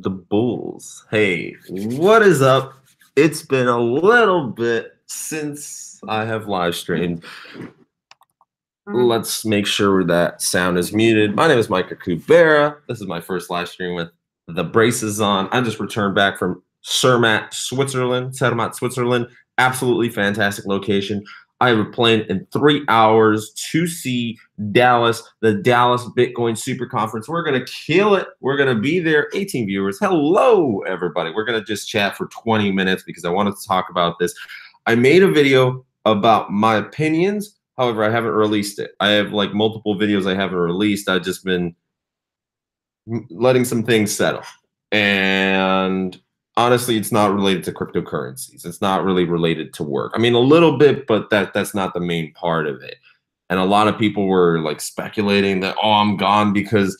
the Bulls. Hey, what is up? It's been a little bit since I have live streamed. Let's make sure that sound is muted. My name is Micah Kubera. This is my first live stream with the braces on. I just returned back from Zermatt, Switzerland. Absolutely fantastic location. I have a plane in 3 hours to see Dallas, the Dallas Bitcoin Super Conference. We're going to kill it. We're going to be there. 18 viewers. Hello, everybody. We're going to just chat for 20 minutes because I wanted to talk about this. I made a video about my opinions. However, I haven't released it. I have like multiple videos I haven't released. I've just been letting some things settle. And honestly, it's not related to cryptocurrencies. It's not really related to work. I mean, a little bit, but that's not the main part of it. And a lot of people were like speculating that, oh, I'm gone because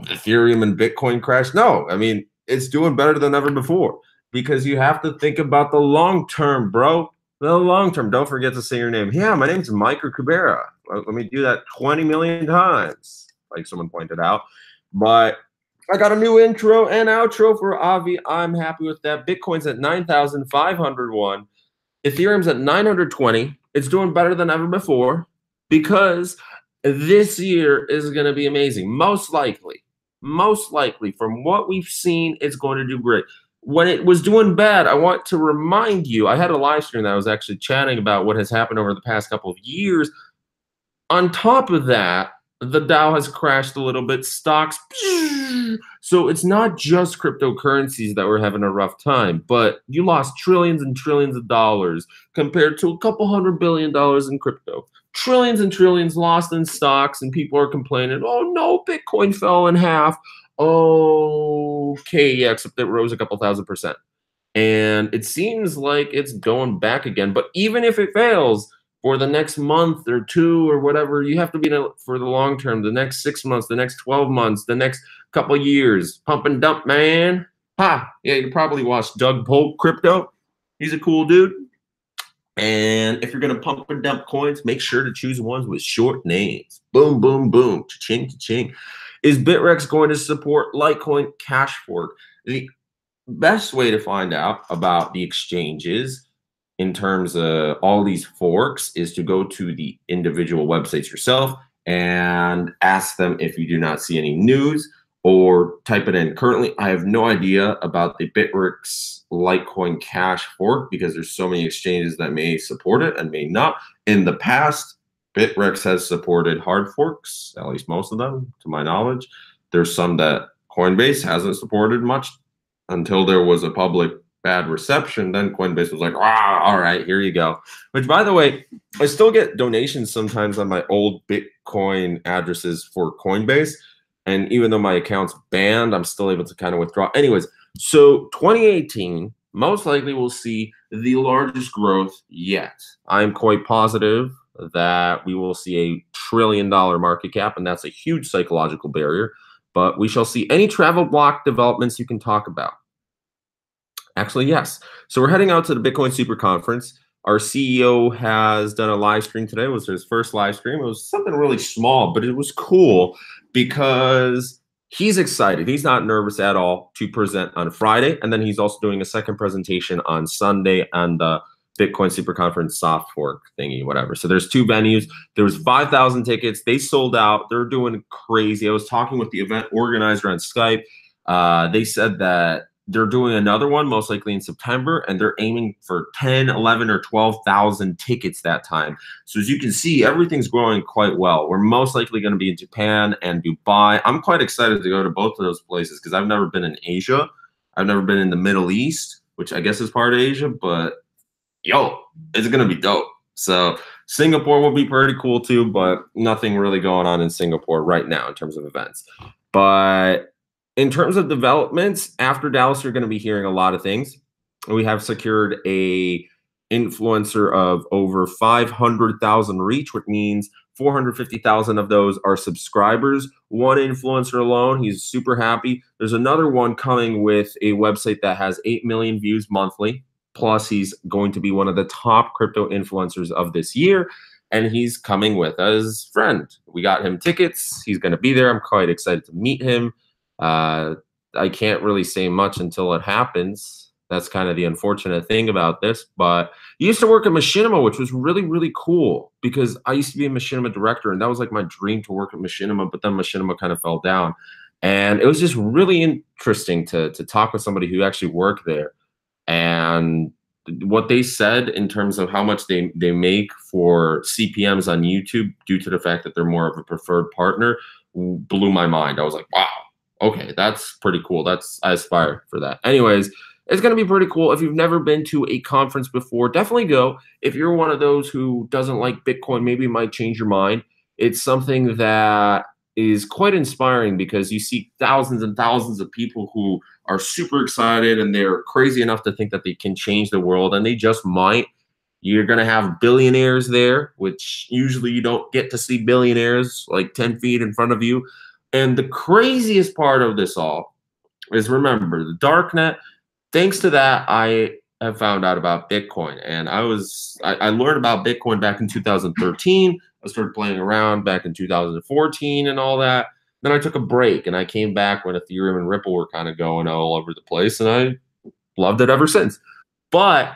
Ethereum and Bitcoin crashed. No, I mean, it's doing better than ever before because you have to think about the long term, bro. The long term. Don't forget to say your name. Yeah, my name's Micah Kubera. Let me do that 20 million times, like someone pointed out. But I got a new intro and outro for Avi. I'm happy with that. Bitcoin's at 9,501. Ethereum's at 920. It's doing better than ever before because this year is going to be amazing. Most likely, from what we've seen, it's going to do great. When it was doing bad, I want to remind you, I had a live stream that I was actually chatting about what has happened over the past couple of years. On top of that, the Dow has crashed a little bit, stocks. So it's not just cryptocurrencies that we're having a rough time, but you lost trillions and trillions of dollars compared to a couple $100 billion in crypto. Trillions and trillions lost in stocks, and people are complaining, oh no, Bitcoin fell in half. Okay, yeah, except it rose a couple $1,000%. And it seems like it's going back again. But even if it fails for the next month or two or whatever, you have to be in it for the long term, the next 6 months, the next 12 months, the next couple years. Pump and dump, man. Ha! Yeah, you probably watched Doug Polk Crypto. He's a cool dude. And if you're going to pump and dump coins, make sure to choose ones with short names. Boom, boom, boom. Cha-ching, cha-ching. Is Bitrex going to support Litecoin Cash Fork? The best way to find out about the exchanges in terms of all these forks is to go to the individual websites yourself and ask them if you do not see any news, or type it in. Currently, I have no idea about the Bitrex Litecoin Cash Fork because there's so many exchanges that may support it and may not. In the past, Bitrex has supported hard forks, at least most of them, to my knowledge. There's some that Coinbase hasn't supported much until there was a public bad reception. Then Coinbase was like, all right, here you go. Which, by the way, I still get donations sometimes on my old Bitcoin addresses for Coinbase. And even though my account's banned, I'm still able to kind of withdraw. Anyways, so 2018, most likely we'll see the largest growth yet. I'm quite positive that we will see a $1 trillion market cap, and that's a huge psychological barrier. But we shall see. Any travel block developments you can talk about? Actually, yes. So we're heading out to the Bitcoin Super Conference. Our CEO has done a live stream today. It was his first live stream. It was something really small, but it was cool because he's excited. He's not nervous at all to present on Friday. And then he's also doing a second presentation on Sunday on the Bitcoin Super Conference soft fork thingy, whatever. So there's two venues. There was 5,000 tickets. They sold out. They're doing crazy. I was talking with the event organizer on Skype. They said that they're doing another one most likely in September, and they're aiming for 10, 11, or 12,000 tickets that time. So as you can see, everything's growing quite well. We're most likely going to be in Japan and Dubai. I'm quite excited to go to both of those places because I've never been in Asia. I've never been in the Middle East, which I guess is part of Asia, but yo, it's going to be dope. So Singapore will be pretty cool too, but nothing really going on in Singapore right now in terms of events. But in terms of developments, after Dallas, you're going to be hearing a lot of things. We have secured a influencer of over 500,000 reach, which means 450,000 of those are subscribers. One influencer alone, he's super happy. There's another one coming with a website that has 8 million views monthly. Plus, he's going to be one of the top crypto influencers of this year. And he's coming with his friend. We got him tickets. He's going to be there. I'm quite excited to meet him. I can't really say much until it happens. That's kind of the unfortunate thing about this. But I used to work at Machinima, which was really, really cool because I used to be a Machinima director, and that was like my dream to work at Machinima. But then Machinima kind of fell down, and it was just really interesting to talk with somebody who actually worked there. And what they said in terms of how much they make for CPMs on YouTube due to the fact that they're more of a preferred partner blew my mind. I was like, wow, okay, that's pretty cool. I aspire for that. Anyways, it's going to be pretty cool. If you've never been to a conference before, definitely go. If you're one of those who doesn't like Bitcoin, maybe it might change your mind. It's something that is quite inspiring because you see thousands and thousands of people who are super excited and they're crazy enough to think that they can change the world, and they just might. You're going to have billionaires there, which usually you don't get to see billionaires like 10 feet in front of you. And the craziest part of this all is, remember, the darknet. Thanks to that, I have found out about Bitcoin. And I learned about Bitcoin back in 2013. I started playing around back in 2014 and all that. Then I took a break and I came back when Ethereum and Ripple were kind of going all over the place, and I loved it ever since. But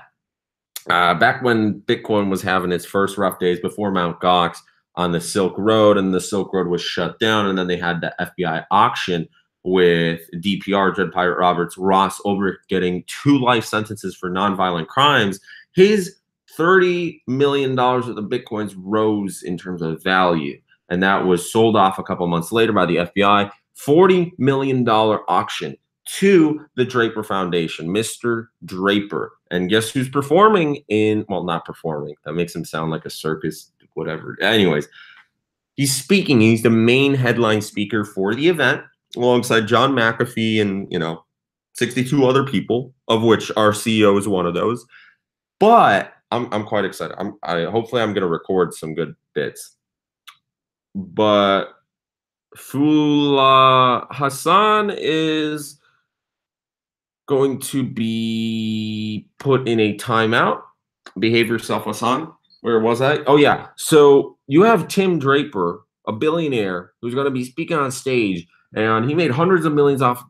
back when Bitcoin was having its first rough days before Mt. Gox on the Silk Road, and the Silk Road was shut down, and then they had the FBI auction with DPR, Dread Pirate Roberts, Ross Ulbricht getting 2 life sentences for nonviolent crimes. His $30 million worth of Bitcoins rose in terms of value, and that was sold off a couple months later by the FBI. $40 million auction to the Draper Foundation, Mr. Draper. And guess who's performing in, well, not performing. That makes him sound like a circus, whatever. Anyways, he's speaking. He's the main headline speaker for the event alongside John McAfee and, 62 other people, of which our CEO is one of those. But I'm quite excited. Hopefully I'm going to record some good bits. But Fula Hassan is going to be put in a timeout. Behave yourself, Hassan. Where was I? Oh, yeah. So you have Tim Draper, a billionaire, who's going to be speaking on stage, and he made hundreds of millions of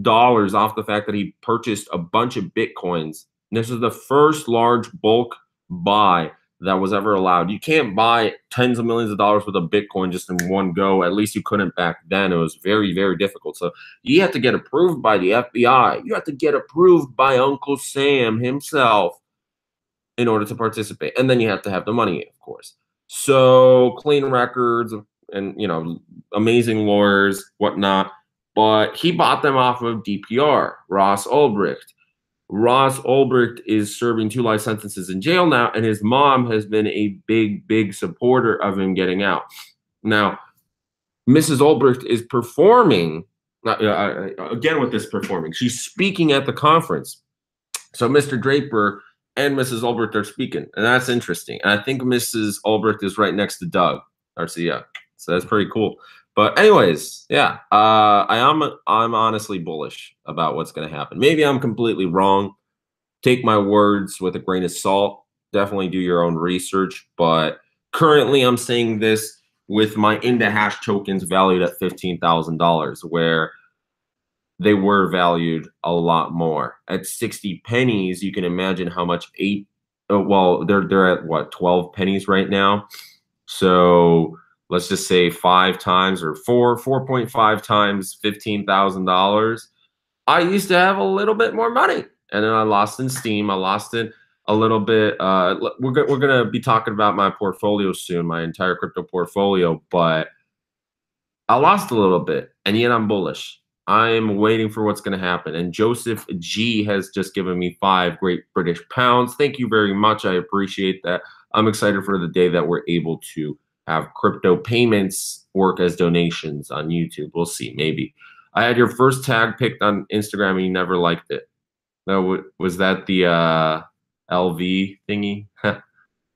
dollars off the fact that he purchased a bunch of Bitcoins. And this is the first large bulk buy that was ever allowed. You can't buy tens of millions of dollars worth of Bitcoin just in one go. At least you couldn't back then. It was very, very difficult. So you have to get approved by the FBI. You have to get approved by Uncle Sam himself in order to participate. And then you have to have the money, of course. So clean records and, amazing lawyers, whatnot. But he bought them off of DPR, Ross Ulbricht. Ross Ulbricht is serving 2 life sentences in jail now, and his mom has been a big, big supporter of him getting out. Now, Mrs. Ulbricht is performing, again with this performing, she's speaking at the conference. So Mr. Draper and Mrs. Ulbricht are speaking, and that's interesting. And I think Mrs. Ulbricht is right next to Doug, our CEO. So that's pretty cool. But anyways, yeah, I'm honestly bullish about what's going to happen. Maybe I'm completely wrong. Take my words with a grain of salt. Definitely do your own research. But currently, I'm saying this with my IndaHash tokens valued at $15,000, where they were valued a lot more. At 60 pennies, you can imagine how much they're at what, 12 pennies right now. So let's just say 5 times or 4.5 times $15,000. I used to have a little bit more money, and then I lost in steam. I lost it a little bit. We're going to be talking about my portfolio soon, my entire crypto portfolio, but I lost a little bit, and yet I'm bullish. I'm waiting for what's going to happen. And Joseph G has just given me 5 great British pounds. Thank you very much. I appreciate that. I'm excited for the day that we're able to have crypto payments work as donations on YouTube. We'll see, maybe. I had your first tag picked on Instagram and you never liked it. No, was that the LV thingy?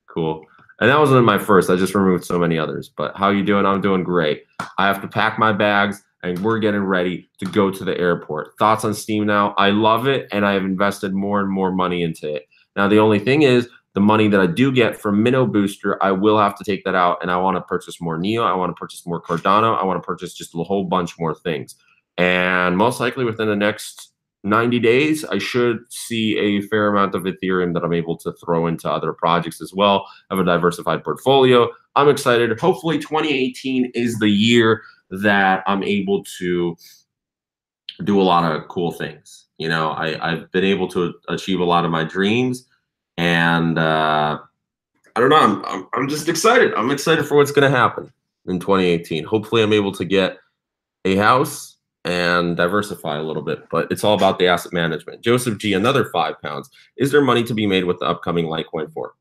Cool. And that wasn't my first. I just removed so many others. But how you doing? I'm doing great. I have to pack my bags and we're getting ready to go to the airport. Thoughts on Steam now? I love it, and I have invested more and more money into it. Now, the only thing is, the money that I do get from Minnow Booster, I will have to take that out, and I want to purchase more Neo. I want to purchase more Cardano. I want to purchase just a whole bunch more things. And most likely within the next 90 days, I should see a fair amount of Ethereum that I'm able to throw into other projects as well. I have a diversified portfolio. I'm excited. Hopefully 2018 is the year that I'm able to do a lot of cool things. I've been able to achieve a lot of my dreams, and I don't know. I'm just excited. I'm excited for what's going to happen in 2018. Hopefully, I'm able to get a house and diversify a little bit, but it's all about the asset management. Joseph G, another £5. Is there money to be made with the upcoming Litecoin fork?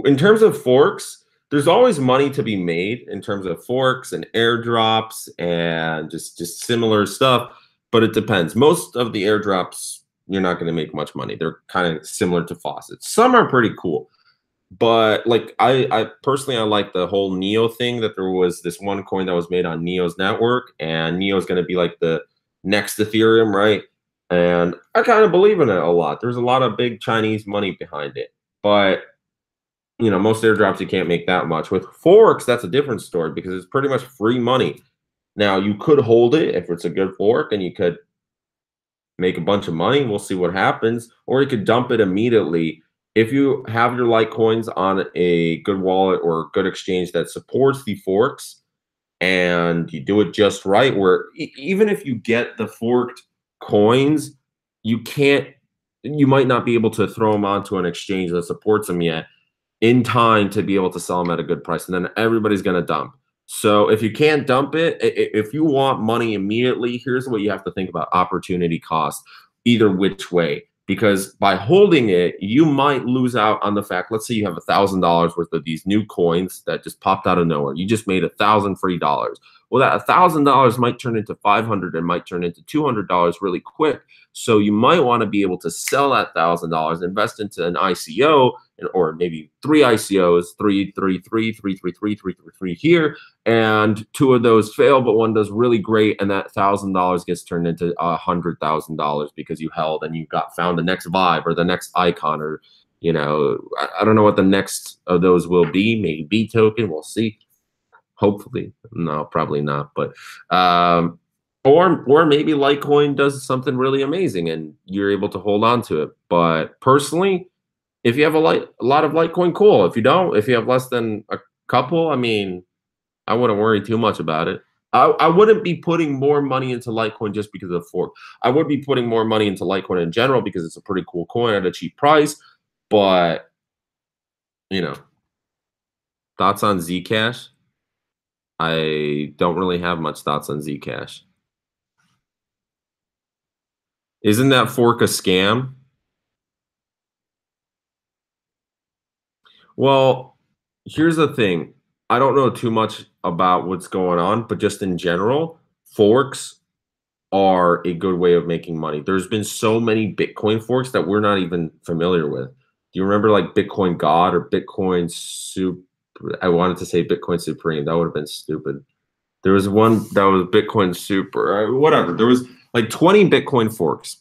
In terms of forks, there's always money to be made in terms of forks and airdrops and just similar stuff, but it depends. Most of the airdrops, you're not going to make much money. They're kind of similar to faucets. Some are pretty cool. But like I personally, I like the whole Neo thing, that there was this one coin that was made on Neo's network, and Neo's going to be like the next Ethereum, right? And I kind of believe in it a lot. There's a lot of big Chinese money behind it, but most airdrops you can't make that much. With forks, that's a different story because it's pretty much free money. Now you could hold it if it's a good fork, and you could make a bunch of money. We'll see what happens, or you could dump it immediately. If you have your Litecoins on a good wallet or good exchange that supports the forks, and you do it just right, where even if you get the forked coins, you might not be able to throw them onto an exchange that supports them yet in time to be able to sell them at a good price. And then everybody's going to dump. So if you can't dump it, if you want money immediately, here's what you have to think about: opportunity cost, either which way. Because by holding it, you might lose out on the fact, let's say you have $1,000 worth of these new coins that just popped out of nowhere. You just made $1,000 free dollars. Well, that $1,000 might turn into 500 and might turn into $200 really quick. So you might want to be able to sell that $1,000, invest into an ICO, or maybe 3 ICOs, 333, 333, 333 here, and 2 of those fail, but one does really great, and that $1,000 gets turned into $100,000 because you held and you found the next vibe or the next icon, or I don't know what the next of those will be. Maybe B token, we'll see. Hopefully, no, probably not, but or maybe Litecoin does something really amazing and you're able to hold on to it. But personally, if you have a lot of Litecoin, cool. If you don't, if you have less than a couple, I mean, I wouldn't worry too much about it. I wouldn't be putting more money into Litecoin just because of the fork. I would be putting more money into Litecoin in general because it's a pretty cool coin at a cheap price. But, thoughts on Zcash? I don't really have much thoughts on Zcash. Isn't that fork a scam? Well, here's the thing. I don't know too much about what's going on, but just in general, forks are a good way of making money. There's been so many Bitcoin forks that we're not even familiar with. Do you remember like Bitcoin God or Bitcoin Super? I wanted to say Bitcoin Supreme. That would have been stupid. There was one that was Bitcoin Super, whatever. There was like 20 Bitcoin forks.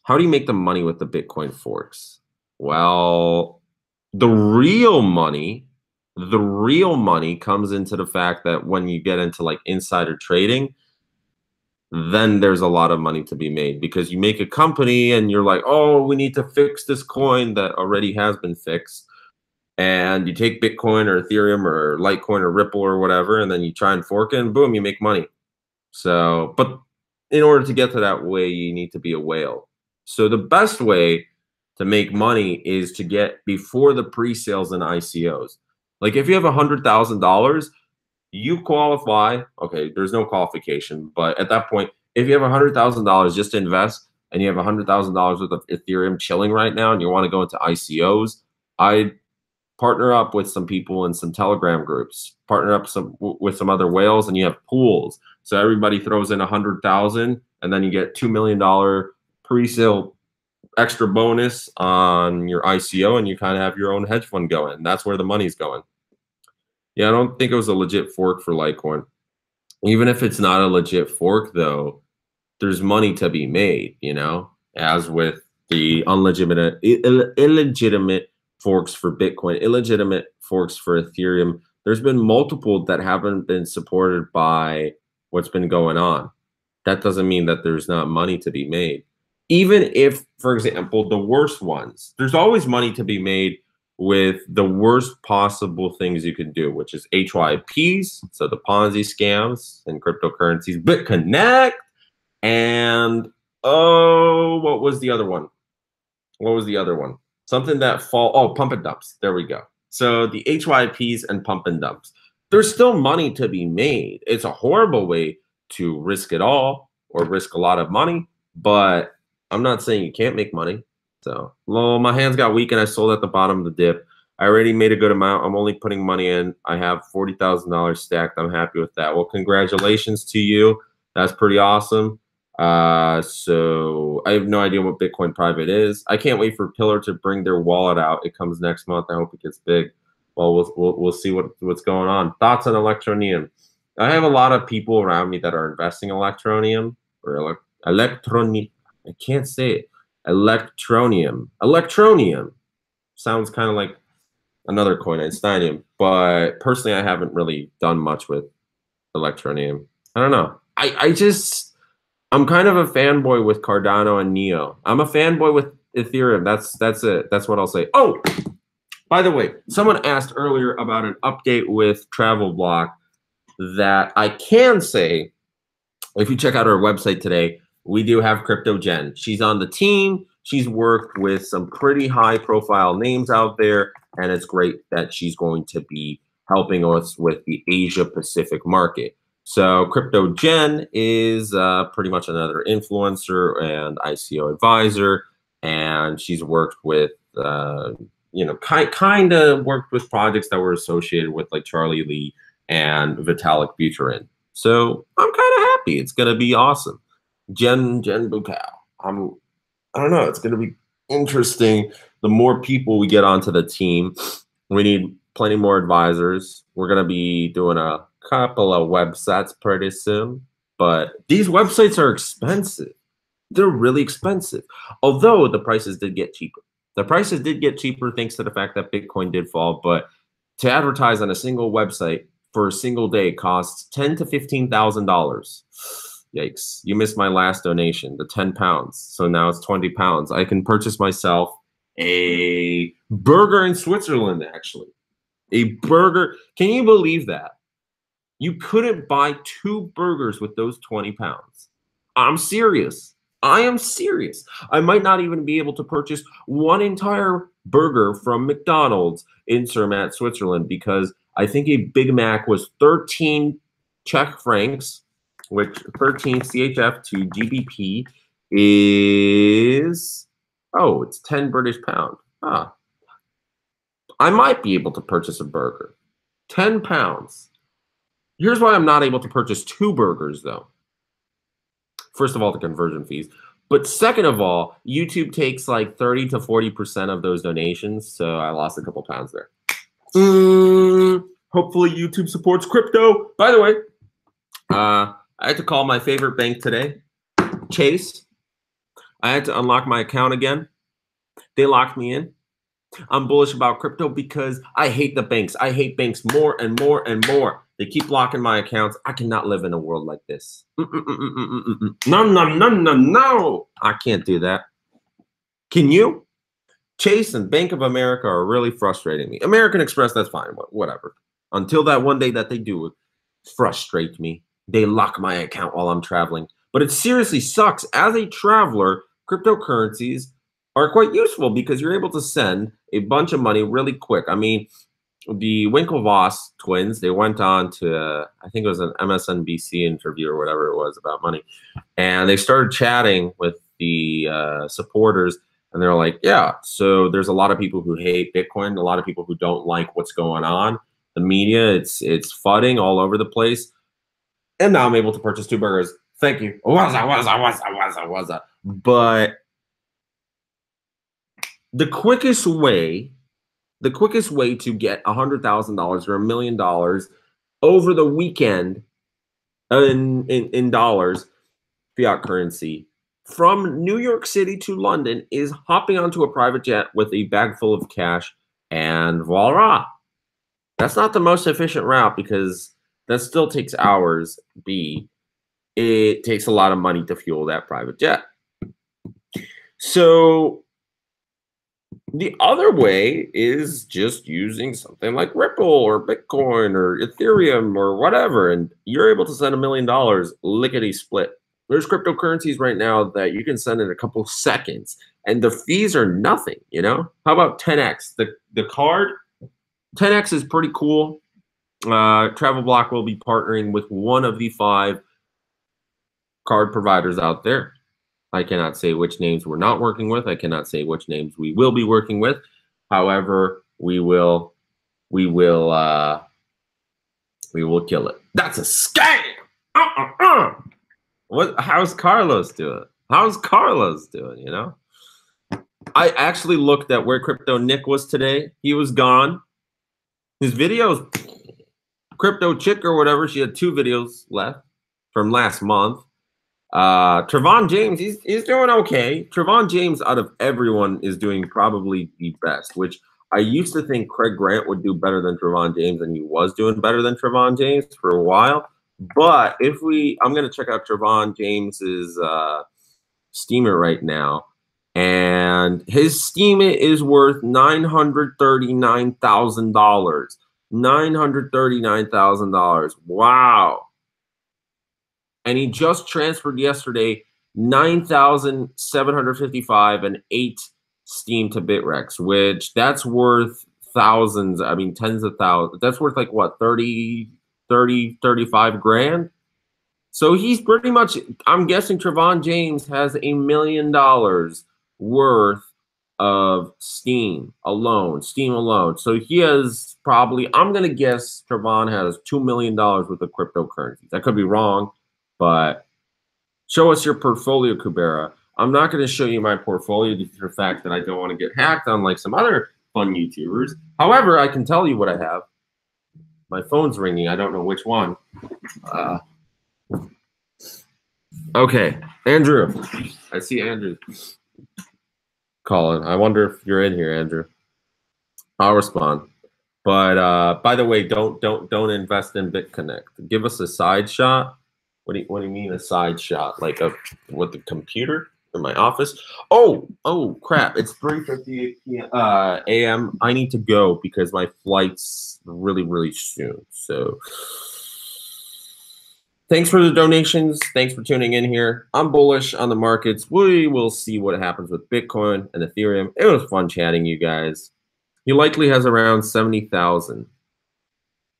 How do you make the money with the Bitcoin forks? Well, the real money comes into the fact that when you get into like insider trading, then there's a lot of money to be made, because you make a company and you're like, oh, we need to fix this coin that already has been fixed. And you take Bitcoin or Ethereum or Litecoin or Ripple or whatever, and then you try and fork it, and boom, you make money. So, but in order to get to that way, you need to be a whale. So the best way to make money is to get before the pre-sales and ICOs. Like if you have $100,000, you qualify. Okay, there's no qualification, but at that point, if you have $100,000 just to invest, and you have $100,000 worth of Ethereum chilling right now, and you want to go into ICOs, I partner up with some people in some Telegram groups, partner up with some other whales, and you have pools. So everybody throws in 100,000, and then you get $2 million pre-sale extra bonus on your ICO, and you kind of have your own hedge fund going. That's where the money's going. Yeah, I don't think it was a legit fork for Litecoin. Even if it's not a legit fork, though, there's money to be made, as with the illegitimate forks for Bitcoin, illegitimate forks for Ethereum. There's been multiple that haven't been supported by what's been going on. that doesn't mean that there's not money to be made. Even if, for example, the worst ones, there's always money to be made with the worst possible things you can do, which is HYPs, so the Ponzi scams and cryptocurrencies, BitConnect, and oh, what was the other one? What was the other one? Something that pump and dumps. There we go. So the HYPs and pump and dumps. There's still money to be made. It's a horrible way to risk it all or risk a lot of money, but I'm not saying you can't make money. So, well, my hands got weak and I sold at the bottom of the dip. I already made a good amount. I'm only putting money in. I have $40,000 stacked. I'm happy with that. Well, congratulations to you. That's pretty awesome. So I have no idea what Bitcoin Private is. I can't wait for Pillar to bring their wallet out. It comes next month. I hope it gets big. Well, we'll see what's going on. Thoughts on Electroneum? I have a lot of people around me that are investing in Electroneum or Electronium. I can't say it. Electroneum. Electroneum sounds kind of like another coin, Einsteinium. But personally, I haven't really done much with Electroneum. I don't know. I'm kind of a fanboy with Cardano and Neo. I'm a fanboy with Ethereum. That's it. That's what I'll say. Oh, by the way, someone asked earlier about an update with Travel Block that I can say, if you check out our website today, we do have Crypto Jen. She's on the team. She's worked with some pretty high profile names out there, and it's great that she's going to be helping us with the Asia Pacific market. So Crypto Jen is pretty much another influencer and ICO advisor, and she's worked with, kind of worked with projects that were associated with like Charlie Lee and Vitalik Buterin. So I'm kind of happy. It's gonna be awesome. Jen Bukau. I don't know. It's gonna be interesting. The more people we get onto the team, we need plenty more advisors. We're gonna be doing a couple of websites pretty soon, but these websites are expensive. They're really expensive. Although the prices did get cheaper. The prices did get cheaper thanks to the fact that Bitcoin did fall, but to advertise on a single website for a single day costs $10,000 to $15,000. Yikes. You missed my last donation, the 10 pounds. So now it's 20 pounds. I can purchase myself a burger in Switzerland, actually. A burger. Can you believe that? You couldn't buy 2 burgers with those 20 pounds. I'm serious. I am serious. I might not even be able to purchase one entire burger from McDonald's in Zermatt, Switzerland, because I think a Big Mac was 13 Czech francs, which 13 CHF to GBP is, it's 10 British pound. I might be able to purchase a burger. 10 pounds. Here's why I'm not able to purchase 2 burgers, though. First of all, the conversion fees. But second of all, YouTube takes like 30 to 40% of those donations. So I lost a couple pounds there. Hopefully YouTube supports crypto. By the way, I had to call my favorite bank today, Chase. I had to unlock my account again. They locked me in. I'm bullish about crypto because I hate the banks. I hate banks more and more and more. They keep locking my accounts. I cannot live in a world like this. No. I can't do that. Can you? Chase and Bank of America are really frustrating me. American Express, that's fine. Whatever. Until that one day that they do it, frustrate me. They lock my account while I'm traveling. But it seriously sucks. As a traveler, cryptocurrencies are quite useful because you're able to send a bunch of money really quick. I mean, the Winklevoss twins, they went on to, I think it was an MSNBC interview or whatever it was about money. And they started chatting with the supporters. And they're like, yeah, so there's a lot of people who hate Bitcoin, a lot of people who don't like what's going on. The media, it's fudding all over the place. And now I'm able to purchase 2 burgers. Thank you. Was. But the quickest way to get $100,000 or $1 million over the weekend in dollars, fiat currency, from New York City to London is hopping onto a private jet with a bag full of cash, and voila. That's not the most efficient route because that still takes hours, B. it takes a lot of money to fuel that private jet. So the other way is just using something like Ripple or Bitcoin or Ethereum or whatever, and you're able to send $1 million lickety split. There's cryptocurrencies right now that you can send in a couple seconds, and the fees are nothing. You know, how about 10x? The card 10x is pretty cool. Travel Block will be partnering with one of the 5 card providers out there. I cannot say which names we're not working with. I cannot say which names we will be working with. However, we will kill it. That's a scam. How's Carlos doing? How's Carlos doing? You know, I actually looked at where Crypto Nick was today. He was gone. His videos, Crypto Chick or whatever, she had 2 videos left from last month. Trevon James, he's doing okay. Trevon James, out of everyone, is doing probably the best, which I used to think Craig Grant would do better than Trevon James, and he was doing better than Trevon James for a while. But I'm going to check out Trevon James's Steemit right now, and his Steemit is worth $939,000. $939,000. Wow. And he just transferred yesterday 9,755 and 8 Steem to Bitrex, which that's worth thousands. I mean, tens of thousands. That's worth like what, 35 grand? So he's pretty much, I'm guessing Trevon James has $1 million worth of Steem alone. So he has probably, I'm going to guess Trevon has $2 million worth of cryptocurrencies. I could be wrong. But show us your portfolio, Kubera. I'm not going to show you my portfolio due to the fact that I don't want to get hacked unlike some other fun YouTubers. However, I can tell you what I have. My phone's ringing. I don't know which one. Okay, Andrew. I see Andrew calling. I wonder if you're in here, Andrew. I'll respond. But by the way, don't invest in BitConnect. Give us a side shot. What do you mean a side shot? Like with the computer in my office? Oh crap! It's 3:58 a.m. I need to go because my flight's really soon. So thanks for the donations. Thanks for tuning in here. I'm bullish on the markets. We will see what happens with Bitcoin and Ethereum. It was fun chatting, you guys. He likely has around 70,000.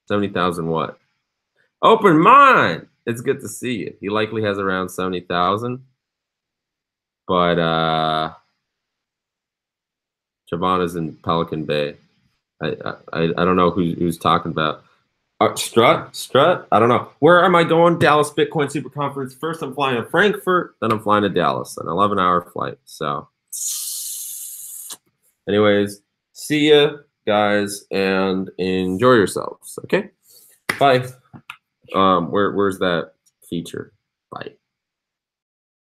70,000 what? Open mind. It's good to see you. He likely has around 70,000. But Javon is in Pelican Bay. I don't know who's talking about. Strut? I don't know. Where am I going? Dallas Bitcoin Super Conference. First, I'm flying to Frankfurt. Then I'm flying to Dallas. An 11-hour flight. So, anyways, see ya, guys, and enjoy yourselves. Okay? Bye. Where's that feature? Bye.